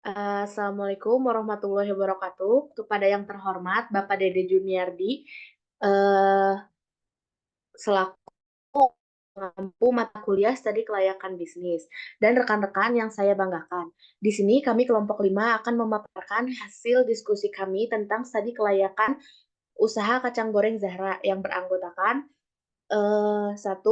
Assalamualaikum warahmatullahi wabarakatuh. Kepada yang terhormat Bapak Dede Juniardi, eee, selaku pengampu mata kuliah Studi Kelayakan Bisnis, dan rekan-rekan yang saya banggakan. Di sini kami kelompok 5 akan memaparkan hasil diskusi kami tentang studi kelayakan usaha kacang goreng Zahra yang beranggotakan 1,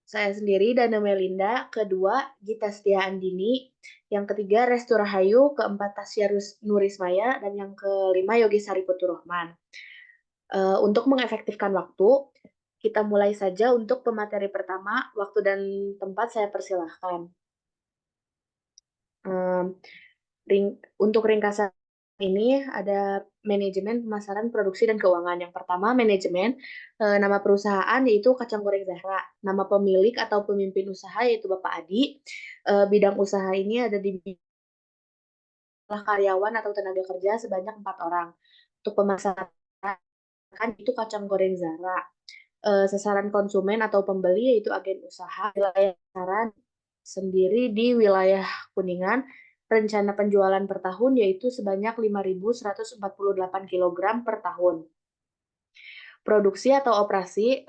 saya sendiri Dana Melinda, kedua Gita Setia Andini, yang ketiga Restu Rahayu, keempat Tasya Nurismaya, dan yang kelima Yogi Sari Puturohman. Untuk mengefektifkan waktu, kita mulai saja untuk pemateri pertama. Waktu dan tempat saya persilahkan. Untuk ringkasan ini ada manajemen, pemasaran, produksi, dan keuangan. Yang pertama, manajemen. Nama perusahaan yaitu Kacang Goreng Zahra. Nama pemilik atau pemimpin usaha yaitu Bapak Adi. Bidang usaha ini ada di karyawan atau tenaga kerja sebanyak 4 orang. Untuk pemasaran itu Kacang Goreng Zahra. Sasaran konsumen atau pembeli yaitu agen usaha. Wilayah pasaran sendiri di wilayah Kuningan. Rencana penjualan per tahun yaitu sebanyak 5.148 kg per tahun. Produksi atau operasi,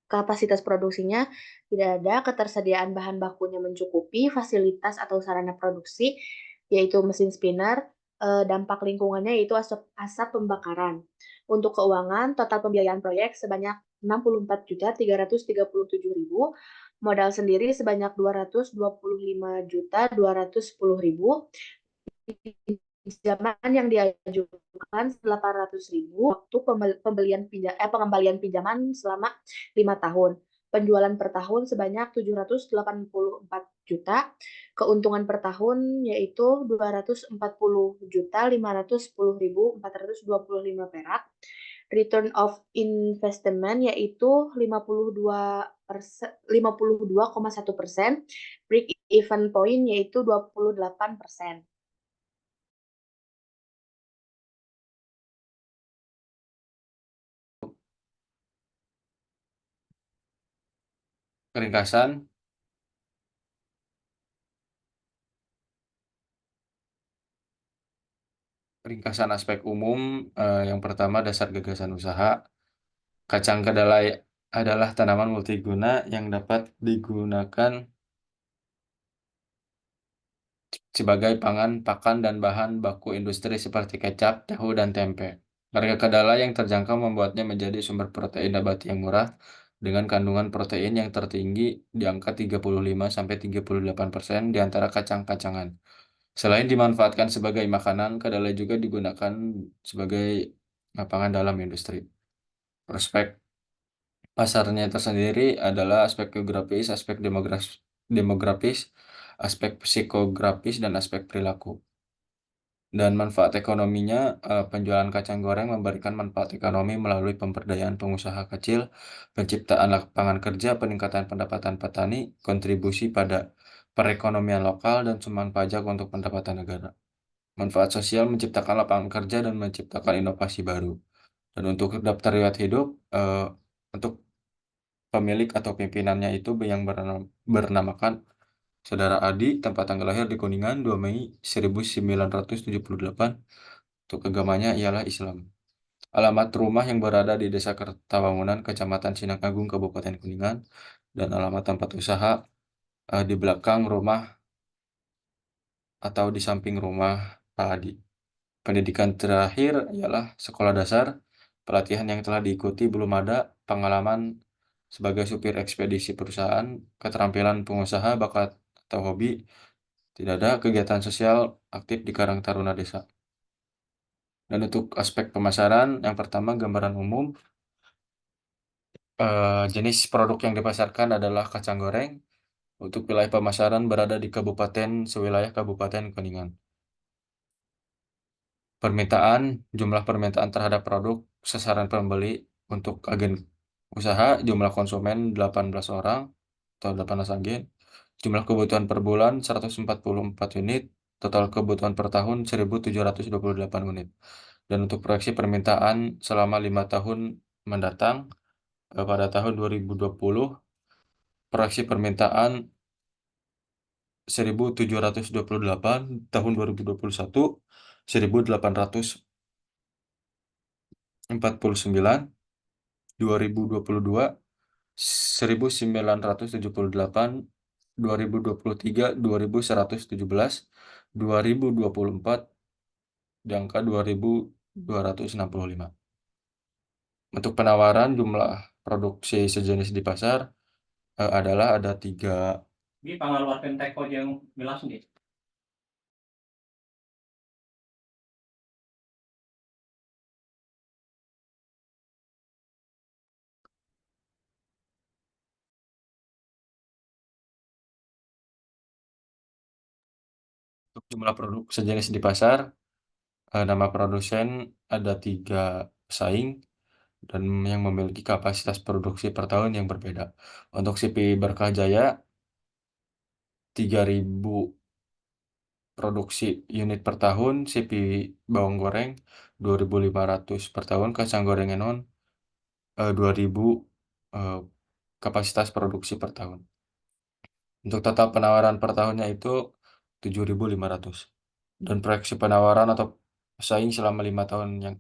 kapasitas produksinya tidak ada, ketersediaan bahan bakunya mencukupi, fasilitas atau sarana produksi yaitu mesin spinner, dampak lingkungannya yaitu asap pembakaran. Untuk keuangan, total pembiayaan proyek sebanyak 64.337.000, modal sendiri sebanyak 225.210.000, pinjaman yang diajukan 800.000, waktu pengembalian pinjaman selama 5 tahun. Penjualan per tahun sebanyak 784 juta, keuntungan per tahun yaitu 240.510.425 perak, return of investment yaitu 52,1%, break even point yaitu 28%. Ringkasan aspek umum. Yang pertama, dasar gagasan usaha. Kacang kedelai adalah tanaman multiguna yang dapat digunakan sebagai pangan, pakan, dan bahan baku industri seperti kecap, tahu, dan tempe. Harga kedelai yang terjangkau membuatnya menjadi sumber protein nabati yang murah dengan kandungan protein yang tertinggi di angka 35-38% di antara kacang-kacangan. Selain dimanfaatkan sebagai makanan, kedelai juga digunakan sebagai pangan dalam industri. Prospek pasarnya tersendiri adalah aspek geografis, aspek demografis, aspek psikografis, dan aspek perilaku. Dan manfaat ekonominya, penjualan kacang goreng memberikan manfaat ekonomi melalui pemberdayaan pengusaha kecil, penciptaan lapangan kerja, peningkatan pendapatan petani, kontribusi pada perekonomian lokal, dan sumbangan pajak untuk pendapatan negara. Manfaat sosial menciptakan lapangan kerja dan menciptakan inovasi baru. Dan untuk daftar riwayat hidup, untuk pemilik atau pimpinannya itu yang bernamakan Saudara Adi, tempat tanggal lahir di Kuningan, 2 Mei 1978. Untuk agamanya ialah Islam. Alamat rumah yang berada di Desa Kertawangunan, Kecamatan Sinang Agung, Kabupaten Kuningan. Dan alamat tempat usaha di belakang rumah atau di samping rumah Pak Adi. Pendidikan terakhir ialah sekolah dasar. Pelatihan yang telah diikuti belum ada. Pengalaman sebagai supir ekspedisi perusahaan, keterampilan pengusaha, bakat atau hobi tidak ada. Kegiatan sosial aktif di Karang Taruna Desa. Dan untuk aspek pemasaran, yang pertama gambaran umum. Jenis produk yang dipasarkan adalah kacang goreng. Untuk wilayah pemasaran berada di sewilayah Kabupaten Kuningan. Jumlah permintaan terhadap produk, sasaran pembeli untuk agen usaha, jumlah konsumen 18 orang atau 18 agen. Jumlah kebutuhan per bulan 144 unit, total kebutuhan per tahun 1.728 unit. Dan untuk proyeksi permintaan selama 5 tahun mendatang, pada tahun 2020, proyeksi permintaan 1.728, tahun 2021 1.849, 2022 1.978, 2023 2.117, 2024 di angka 2.265. Untuk penawaran jumlah produksi sejenis di pasar adalah ada 3. Ini pengeluaran teko yang langsung ya. Untuk jumlah produk sejenis di pasar, nama produsen ada 3 pesaing dan yang memiliki kapasitas produksi per tahun yang berbeda. Untuk CPI Berkah Jaya 3.000 produksi unit per tahun, CPI bawang goreng 2.500 per tahun, kacang goreng enon 2.000 kapasitas produksi per tahun. Untuk total penawaran per tahunnya itu 7.500. Dan proyeksi penawaran atau pesaing selama 5 tahun yang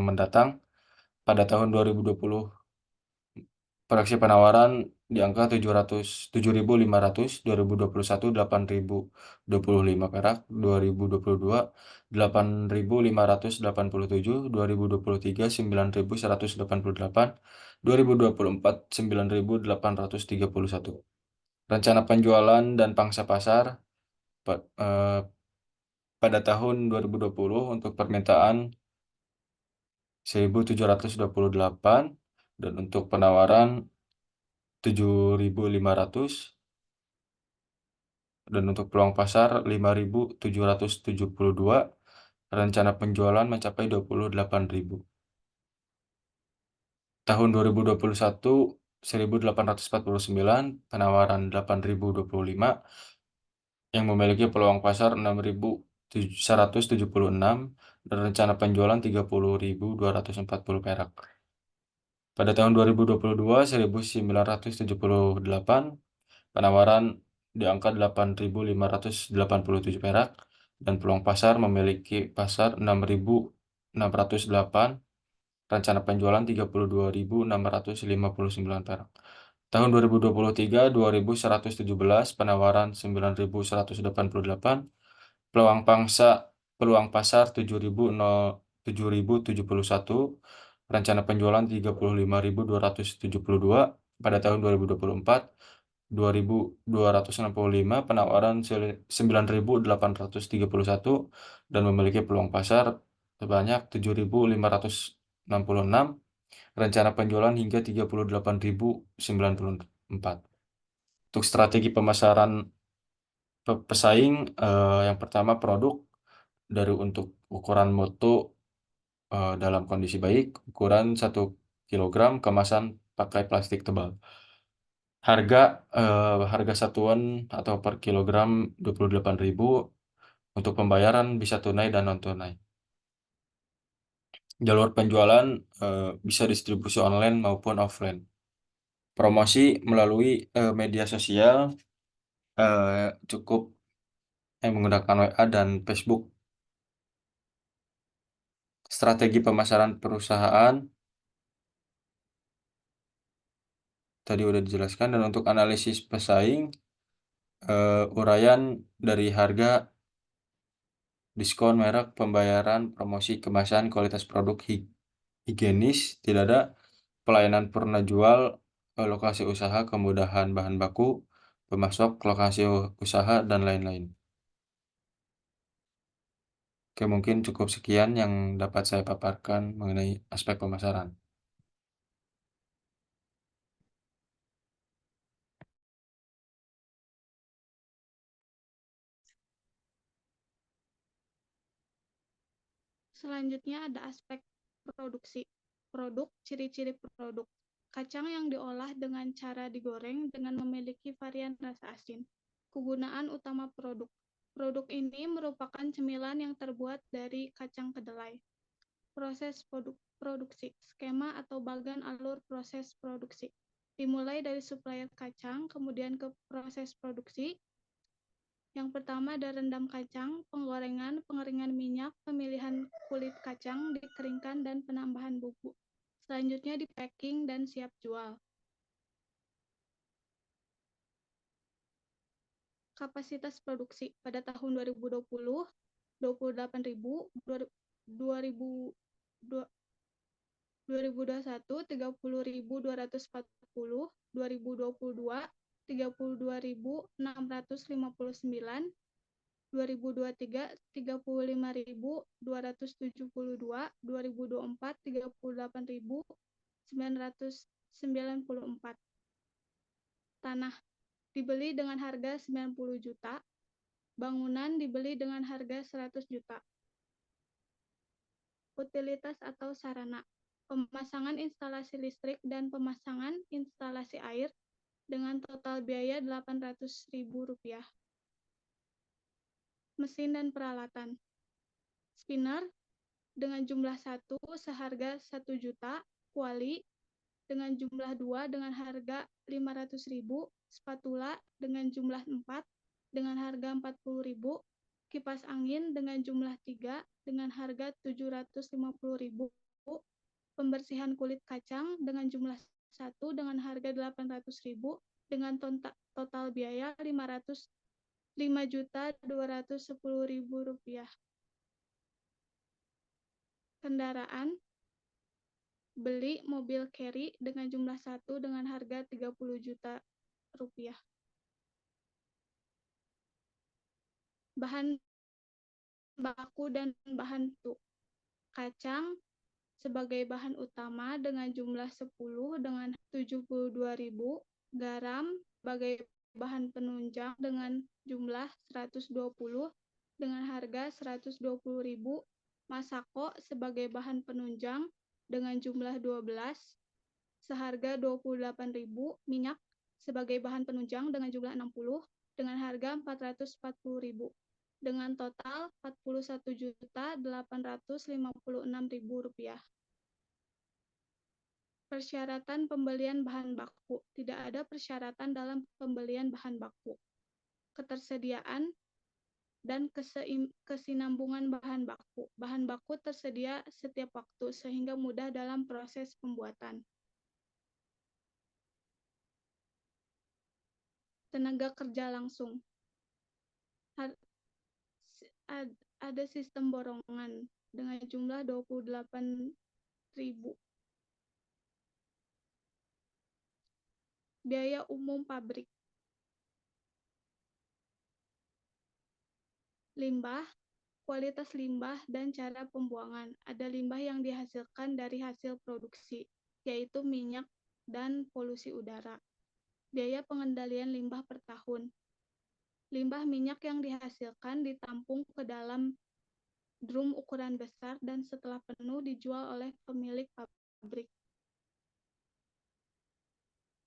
mendatang pada tahun 2020 proyeksi penawaran di angka 7.500, 2021 8.025 perak, 2022 8.587, 2023 9.188, 2024 9.831. Rencana penjualan dan pangsa pasar pada tahun 2020 untuk permintaan 1.728 dan untuk penawaran 7.500 dan untuk peluang pasar 5.772, rencana penjualan mencapai 28.000. Tahun 2021 1.849, penawaran 8.025 yang memiliki peluang pasar 6.176 dan rencana penjualan 30.240 perak. Pada tahun 2022 1.978, penawaran di angka 8.587 perak dan peluang pasar memiliki pasar 6.608, rencana penjualan 32.659 perak. Tahun 2023 2.117, penawaran 9.188, peluang pasar 7.071, rencana penjualan 35.272. Pada tahun 2024 2.265, penawaran 9.831 dan memiliki peluang pasar sebanyak 7.566, rencana penjualan hingga 38.094. Untuk strategi pemasaran pesaing, yang pertama produk dari untuk ukuran mutu dalam kondisi baik, ukuran 1 kilogram, kemasan pakai plastik tebal. Harga satuan atau per kilogram 28.000. Untuk pembayaran bisa tunai dan non tunai. Jalur penjualan bisa distribusi online maupun offline. Promosi melalui media sosial cukup menggunakan WA dan Facebook. Strategi pemasaran perusahaan tadi udah dijelaskan, dan untuk analisis pesaing uraian dari harga, diskon merek, pembayaran, promosi, kemasan, kualitas produk higienis, tidak ada pelayanan purna jual, lokasi usaha, kemudahan bahan baku, pemasok, lokasi usaha, dan lain-lain. Oke, mungkin cukup sekian yang dapat saya paparkan mengenai aspek pemasaran. Selanjutnya ada aspek produksi. Produk, ciri-ciri produk. Kacang yang diolah dengan cara digoreng dengan memiliki varian rasa asin. Kegunaan utama produk. Produk ini merupakan cemilan yang terbuat dari kacang kedelai. Proses produksi. Skema atau bagan alur proses produksi. Dimulai dari supplier kacang, kemudian ke proses produksi, Yang pertama ada rendam kacang, penggorengan, pengeringan minyak, pemilihan kulit kacang, dikeringkan, dan penambahan bumbu. Selanjutnya di packing dan siap jual. Kapasitas produksi pada tahun 2020, 28.000, 2021, 30.240, 2022, 32.659, 2023, 35.272, 2024, 38.994. Tanah dibeli dengan harga 90 juta, bangunan dibeli dengan harga 100 juta. Utilitas atau sarana, pemasangan instalasi listrik dan pemasangan instalasi air dengan total biaya Rp800.000. Mesin dan peralatan. Spinner dengan jumlah 1 seharga 1 juta, kuali dengan jumlah 2 dengan harga 500.000, spatula dengan jumlah 4 dengan harga 40.000, kipas angin dengan jumlah 3 dengan harga 750.000, pembersihan kulit kacang dengan jumlah 1 dengan harga 800.000 dengan total biaya Rp5.210.000. Kendaraan, beli mobil carry dengan jumlah 1 dengan harga Rp30 juta. Bahan baku dan bahan tuk. Kacang sebagai bahan utama dengan jumlah 10 dengan 72.000, garam sebagai bahan penunjang dengan jumlah 120 dengan harga 120.000, masako sebagai bahan penunjang dengan jumlah 12 seharga 28.000, minyak sebagai bahan penunjang dengan jumlah 60 dengan harga 440.000 dengan total Rp41.856.000. Persyaratan pembelian bahan baku. Tidak ada persyaratan dalam pembelian bahan baku. Ketersediaan dan kesinambungan bahan baku. Bahan baku tersedia setiap waktu sehingga mudah dalam proses pembuatan. Tenaga kerja langsung. Ada sistem borongan dengan jumlah 28.000. Biaya umum pabrik. Limbah, kualitas limbah dan cara pembuangan. Ada limbah yang dihasilkan dari hasil produksi, yaitu minyak dan polusi udara. Biaya pengendalian limbah per tahun. Limbah minyak yang dihasilkan ditampung ke dalam drum ukuran besar dan setelah penuh dijual oleh pemilik pabrik.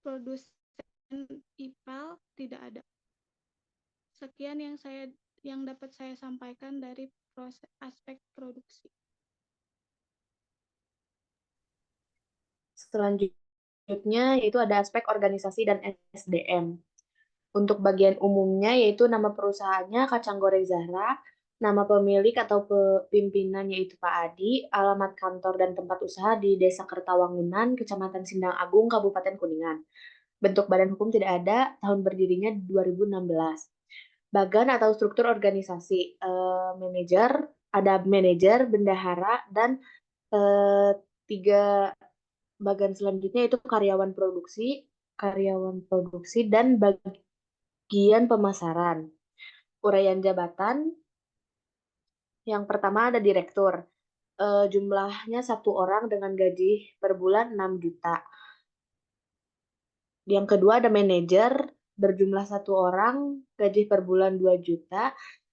Produsen ipal tidak ada. Sekian yang dapat saya sampaikan dari aspek produksi. Selanjutnya yaitu ada aspek organisasi dan SDM. Untuk bagian umumnya yaitu nama perusahaannya Kacang Goreng Zahra, nama pemilik atau pimpinan yaitu Pak Adi, alamat kantor dan tempat usaha di Desa Kertawangunan, Kecamatan Sindang Agung, Kabupaten Kuningan. Bentuk badan hukum tidak ada, tahun berdirinya 2016. Bagan atau struktur organisasi, manajer, ada manajer, bendahara, dan 3 bagan selanjutnya itu karyawan produksi, dan bagian pemasaran. Uraian jabatan, yang pertama ada direktur, jumlahnya 1 orang dengan gaji per bulan 6 juta. Yang kedua ada manajer, berjumlah 1 orang, gaji per bulan 2 juta.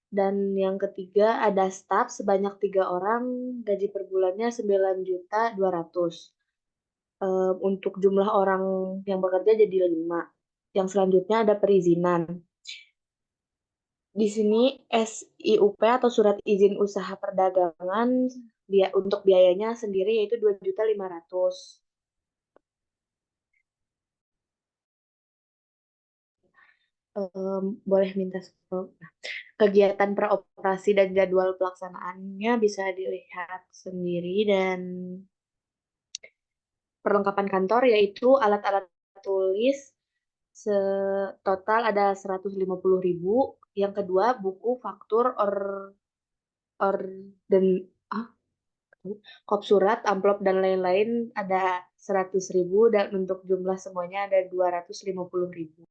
Dan yang ketiga ada staf sebanyak 3 orang, gaji per bulannya 9.200.000. Untuk jumlah orang yang bekerja jadi 5. Yang selanjutnya ada perizinan. Di sini SIUP atau surat izin usaha perdagangan untuk biayanya sendiri yaitu 2.500.000. boleh minta scroll. Nah, kegiatan peroperasi dan jadwal pelaksanaannya bisa dilihat sendiri, dan perlengkapan kantor yaitu alat-alat tulis total ada 150.000. Yang kedua, buku, faktur, or dan kop surat, amplop dan lain-lain ada 100.000, dan untuk jumlah semuanya ada 250.000.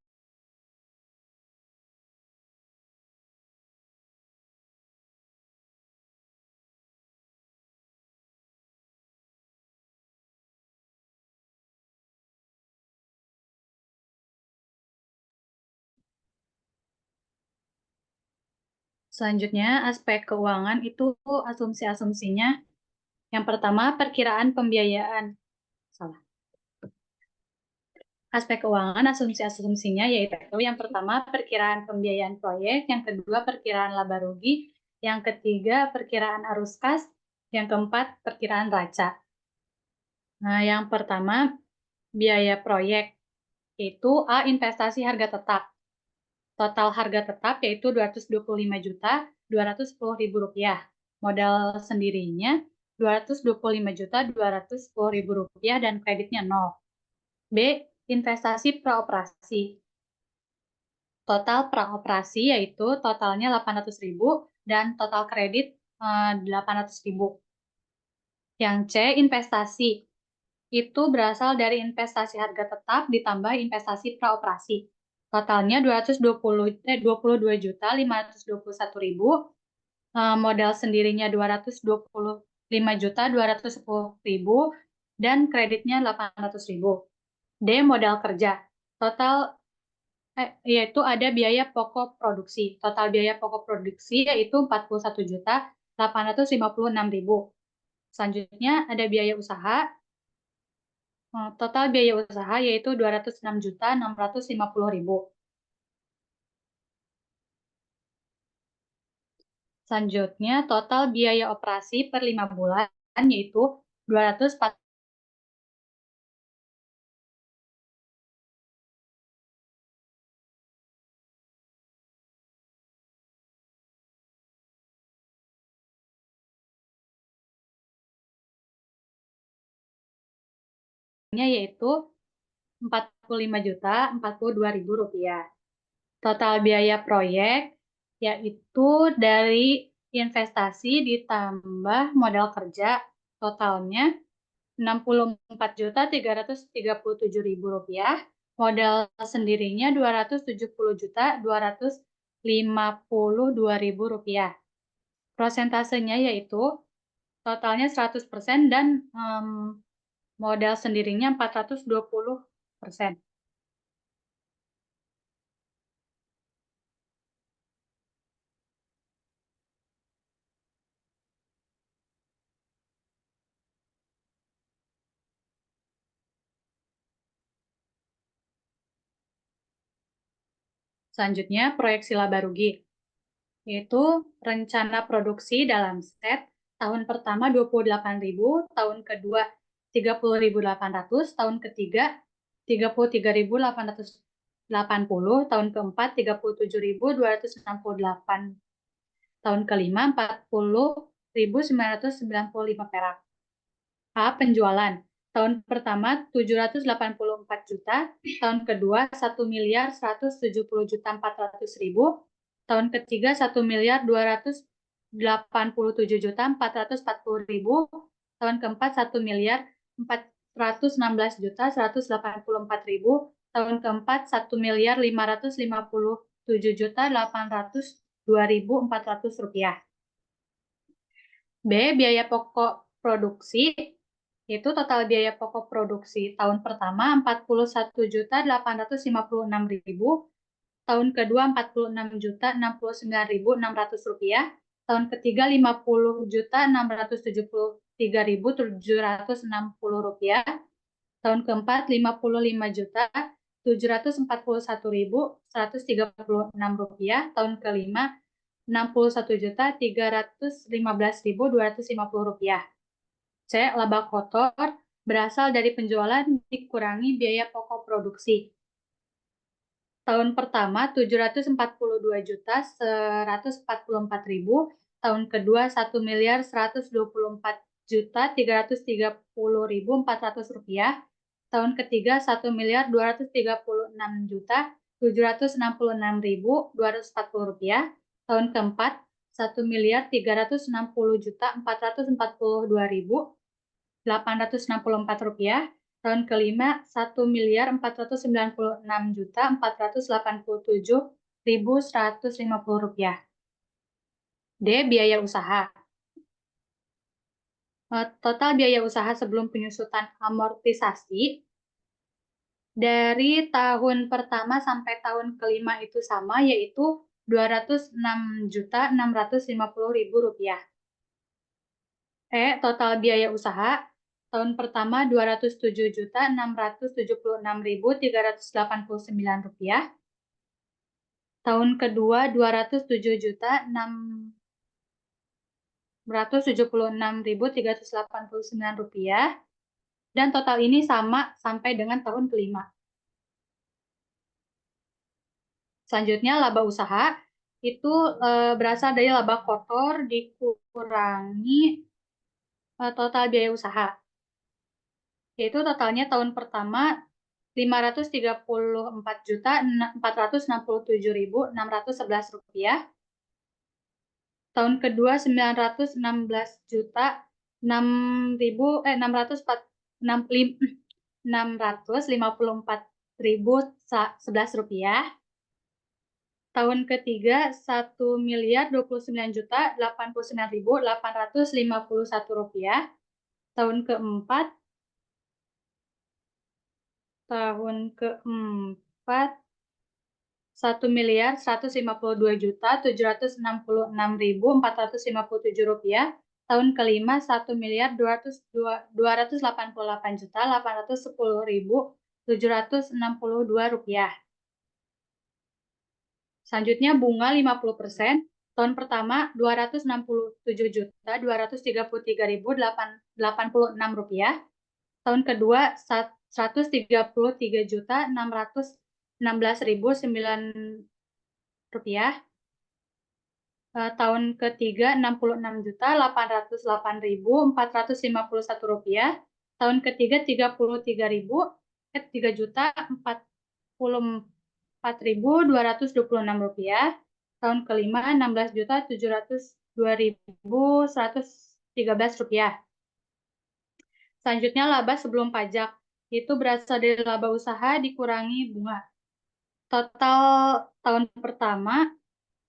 Selanjutnya, aspek keuangan itu asumsi-asumsinya. Yang pertama, perkiraan pembiayaan. Salah. Aspek keuangan, asumsi-asumsinya yaitu yang pertama, perkiraan pembiayaan proyek, yang kedua, perkiraan laba rugi, yang ketiga, perkiraan arus kas, yang keempat, perkiraan raca. Nah, yang pertama, biaya proyek, itu A, investasi harga tetap. Total harga tetap yaitu Rp225.210.000. Modal sendirinya Rp225.210.000 dan kreditnya 0. B, investasi praoperasi. Total praoperasi yaitu totalnya 800.000 dan total kredit 800.000. Yang C, investasi. Itu berasal dari investasi harga tetap ditambah investasi praoperasi. Totalnya 22.521.000, modal sendirinya 225.210.000 dan kreditnya 800.000. D, modal kerja. Total yaitu ada biaya pokok produksi. Total biaya pokok produksi yaitu 41.856.000. Selanjutnya ada biaya usaha. Total biaya usaha yaitu 206.650.000. Selanjutnya, total biaya operasi per 5 bulan yaitu 204. Yaitu Rp45.042.000. Total biaya proyek yaitu dari investasi ditambah modal kerja, totalnya Rp64.337.000. Modal sendirinya Rp270.252.000. Prosentasenya yaitu totalnya 100% dan modal sendirinya 420%. Selanjutnya, proyeksi laba rugi, yaitu rencana produksi dalam set tahun pertama 28.000, tahun kedua 30.800, tahun ketiga 33.880, tahun keempat 37.268, tahun kelima 40.995 perak. A, penjualan. Tahun pertama 784 juta, tahun kedua 1.170.400.000, tahun ketiga 1.287.440.000, tahun keempat 1.416.184.000, tahun keempat 1.557.802.400 rupiah. B, biaya pokok produksi. Itu total biaya pokok produksi tahun pertama 41.856.000, tahun kedua 46.069.600 rupiah, tahun ketiga 50.673.760 rupiah, tahun keempat 55.741.136 rupiah, tahun kelima 61.315.250 rupiah. C, laba kotor berasal dari penjualan dikurangi biaya pokok produksi. Tahun pertama 742.144.000, tahun kedua 1.124.330.400 rupiah, tahun ketiga 1.236.766.240 rupiah, tahun keempat 1.340.442.864 rupiah, tahun kelima 1.496.487.150 rupiah. D. Biaya usaha. Total biaya usaha sebelum penyusutan amortisasi dari tahun pertama sampai tahun kelima itu sama, yaitu Rp206.650.000. Total biaya usaha tahun pertama Rp207.676.389. Tahun kedua Rp207.676.389. Dan total ini sama sampai dengan tahun kelima. Selanjutnya laba usaha itu berasal dari laba kotor dikurangi total biaya usaha. Yaitu totalnya tahun pertama Rp534.467.611. Tahun kedua 654.11 rupiah. Tahun ketiga 1.029.089.851 rupiah. Tahun keempat 1.152.766.457 rupiah. Tahun kelima 1.288.810.762 rupiah. Selanjutnya bunga 50%. Tahun pertama Rp267.233.086 rupiah. Tahun kedua 133.616.009 rupiah. Tahun ketiga 66.808.451 rupiah. Tahun ketiga 3.4.226 rupiah. Tahun kelima 16.702.113 rupiah. Selanjutnya laba sebelum pajak, itu berasal dari laba usaha dikurangi bunga. Total tahun pertama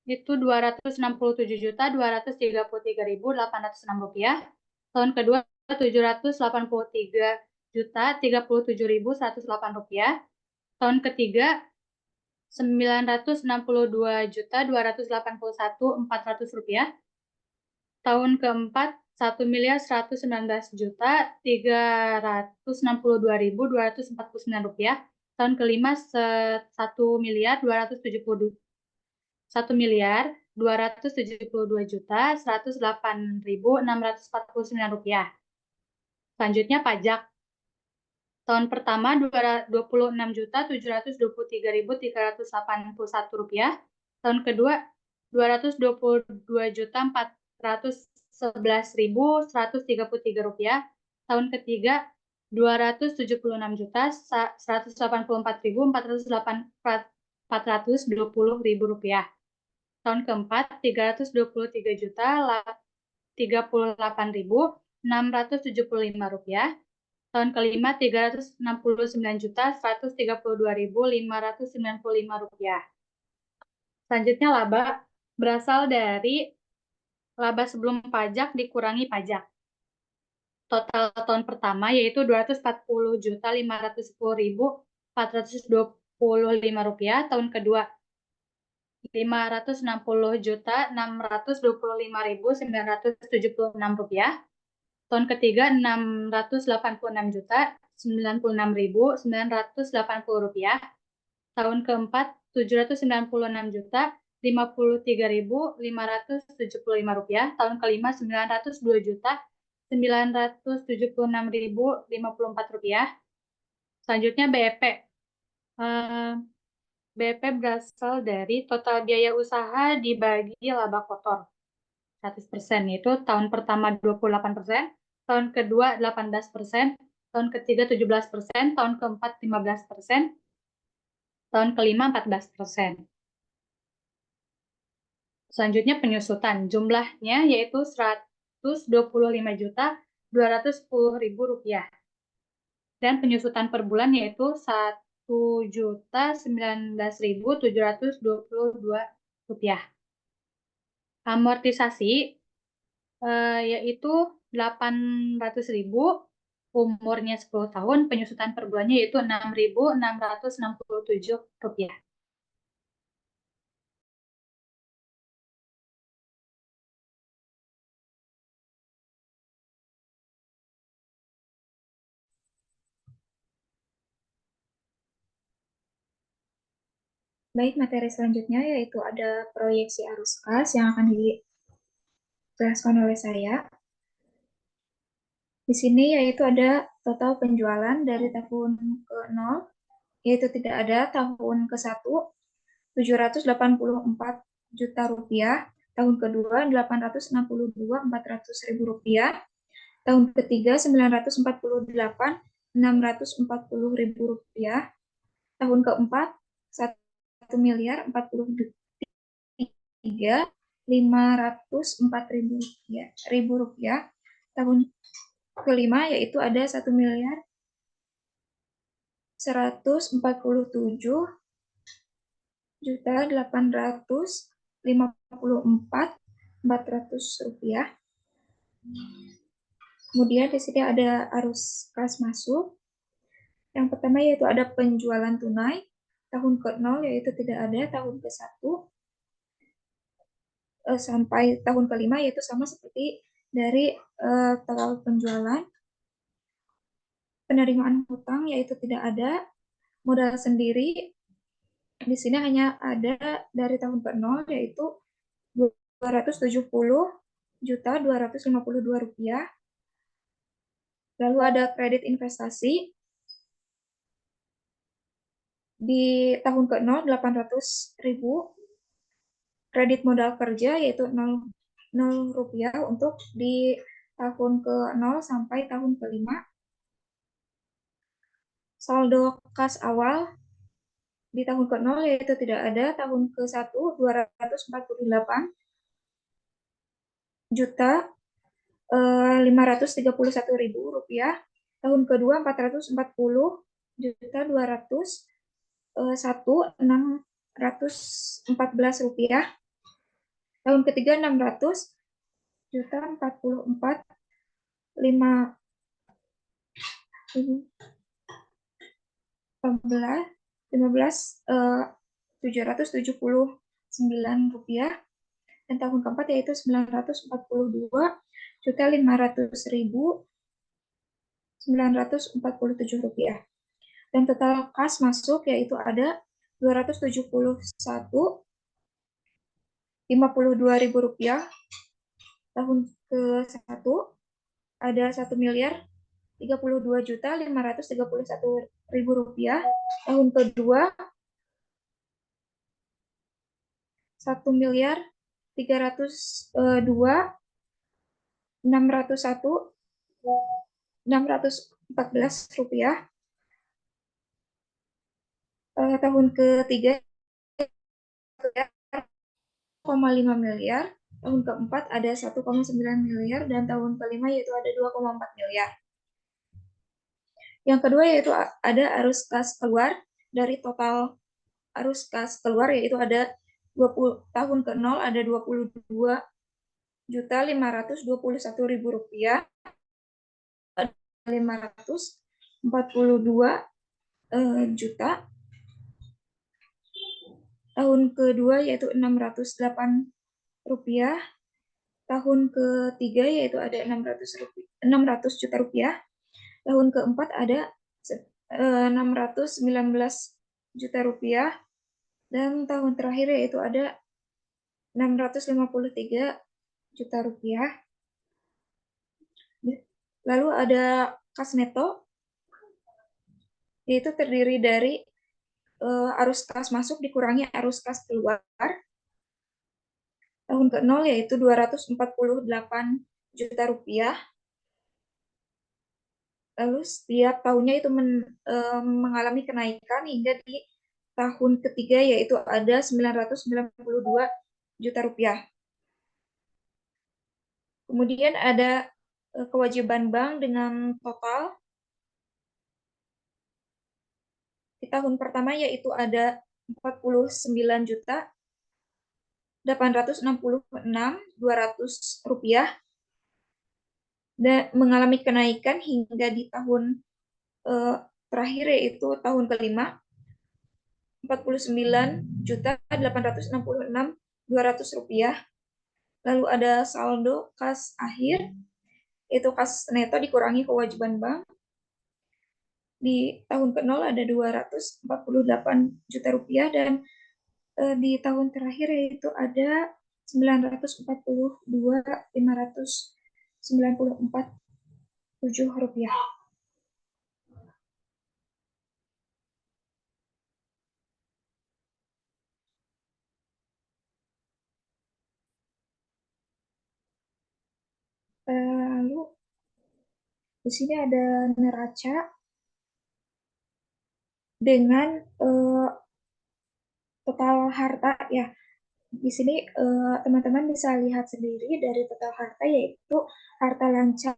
itu Rp267.233.806 rupiah. Tahun kedua Rp783.037.108 rupiah. Tahun ketiga Rp962.281.400 rupiah. Tahun keempat Rp1.119.362.249 rupiah. Tahun kelima Rp1.272.108.649 rupiah. Selanjutnya pajak. Tahun pertama Rp26.723.381 rupiah. Tahun kedua Rp222.411.133 rupiah. Tahun ketiga Rp274.184.420 rupiah. Tahun keempat Rp323.038.675 rupiah. Tahun kelima Rp369.132.595 rupiah. Selanjutnya laba berasal dari laba sebelum pajak dikurangi pajak. Total tahun pertama yaitu Rp240.510.425 rupiah. Tahun kedua Rp560.625.976 rupiah. Tahun ketiga Rp686.096.980 rupiah. Tahun keempat Rp790.053.575 rupiah. Tahun kelima Rp902.976.054 rupiah. Selanjutnya BEP. BP berasal dari total biaya usaha dibagi laba kotor 100%, yaitu tahun pertama 28%, tahun kedua 18%, tahun ketiga 17%, tahun keempat 15%, tahun kelima 14%. Selanjutnya penyusutan. Jumlahnya yaitu Rp125.210.000. Dan penyusutan per bulan yaitu Rp1.019.722. Amortisasi yaitu 800.000, umurnya 10 tahun, penyusutan per bulannya yaitu Rp6.667. Baik, materi selanjutnya yaitu ada proyeksi arus kas yang akan dijelaskan oleh saya. Di sini yaitu ada total penjualan dari tahun ke-0, yaitu tidak ada, tahun ke-1 Rp784 juta, tahun kedua Rp862.400.000, tahun ketiga Rp948.640.000, tahun keempat Rp1.504.504.000, tahun kelima yaitu ada Rp1.147.854.400. Kemudian di sini ada arus kas masuk. Yang pertama yaitu ada penjualan tunai. Tahun ke-0 yaitu tidak ada, tahun ke-1 sampai tahun kelima yaitu sama seperti dari total penjualan. Penerimaan hutang yaitu tidak ada, modal sendiri di sini hanya ada dari tahun ke-0 yaitu Rp270.252. Lalu ada kredit investasi di tahun ke-0 800.000, kredit modal kerja yaitu 0 rupiah untuk di tahun ke-0 sampai tahun ke-5. Saldo kas awal di tahun ke-0 yaitu tidak ada, tahun ke-1 Rp248.531.000, tahun kedua Rp440.201.614, tahun ketiga Rp644.779, dan tahun keempat yaitu Rp942.540.947, dan total kas masuk yaitu ada Rp271.052. Tahun ke-1 ada Rp1.032.531.000. Tahun kedua Rp1.302.601.614. Tahun ketiga 1,5 miliar, tahun keempat ada 1,9 miliar, dan tahun kelima yaitu ada 2,4 miliar. Yang kedua yaitu ada arus kas keluar. Dari total arus kas keluar yaitu ada tahun ke-0 ada Rp20.521.000, Rp542 juta. Tahun kedua yaitu Rp608, tahun ketiga yaitu ada Rp600 juta, tahun keempat ada Rp619 juta, dan tahun terakhir yaitu ada Rp653 juta. Lalu ada kas neto, yaitu terdiri dari arus kas masuk dikurangi arus kas keluar. Tahun ke-0 yaitu 248 juta rupiah. Lalu setiap tahunnya itu mengalami kenaikan hingga di tahun ketiga yaitu ada 992 juta rupiah. Kemudian ada kewajiban bank dengan total di tahun pertama yaitu ada 49 juta 866.200 rupiah dan mengalami kenaikan hingga di tahun terakhir yaitu tahun kelima 49.866.200 rupiah. Lalu ada saldo kas akhir yaitu kas neto dikurangi kewajiban bank. Di tahun ke-0 ada 248 juta rupiah dan di tahun terakhir yaitu ada 942.594.7 rupiah. Lalu di sini ada neraca dengan total harta ya. Di sini teman-teman bisa lihat sendiri dari total harta yaitu harta lancar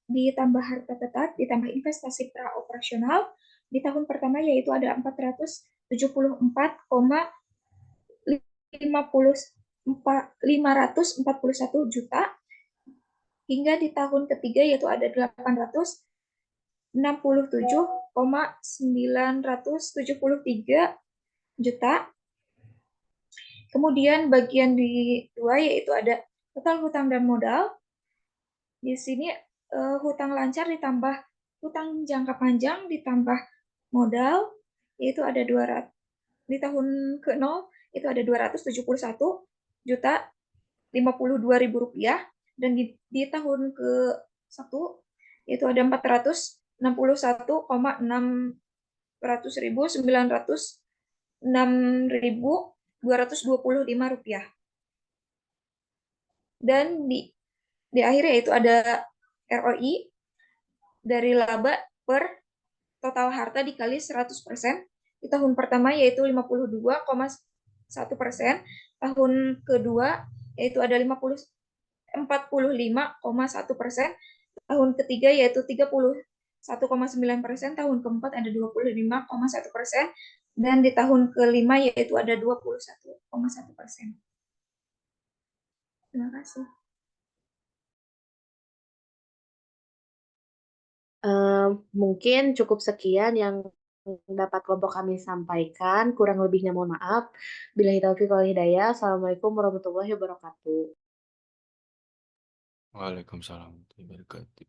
ditambah harta tetap ditambah investasi praoperasional di tahun pertama yaitu ada 474,541 juta hingga di tahun ketiga yaitu ada 867,973 juta. Kemudian bagian di dua yaitu ada total hutang dan modal. Di sini hutang lancar ditambah hutang jangka panjang ditambah modal yaitu ada 200 di tahun ke-0 itu ada 271.052.000 rupiah dan di tahun ke-1 itu ada 461.906.225 rupiah. Dan di akhir yaitu ada ROI dari laba per total harta dikali 100%. Di tahun pertama yaitu 52,1%, tahun kedua yaitu ada 45,1%, tahun ketiga yaitu 31,9%, tahun keempat ada 25,1%, dan di tahun kelima yaitu ada 21,1%. Terima kasih. Mungkin cukup sekian yang dapat kelompok kami sampaikan. Kurang lebihnya mohon maaf. Billahi taufiq wal hidayah. Assalamualaikum warahmatullahi wabarakatuh. Waalaikumsalam warahmatullahi wabarakatuh.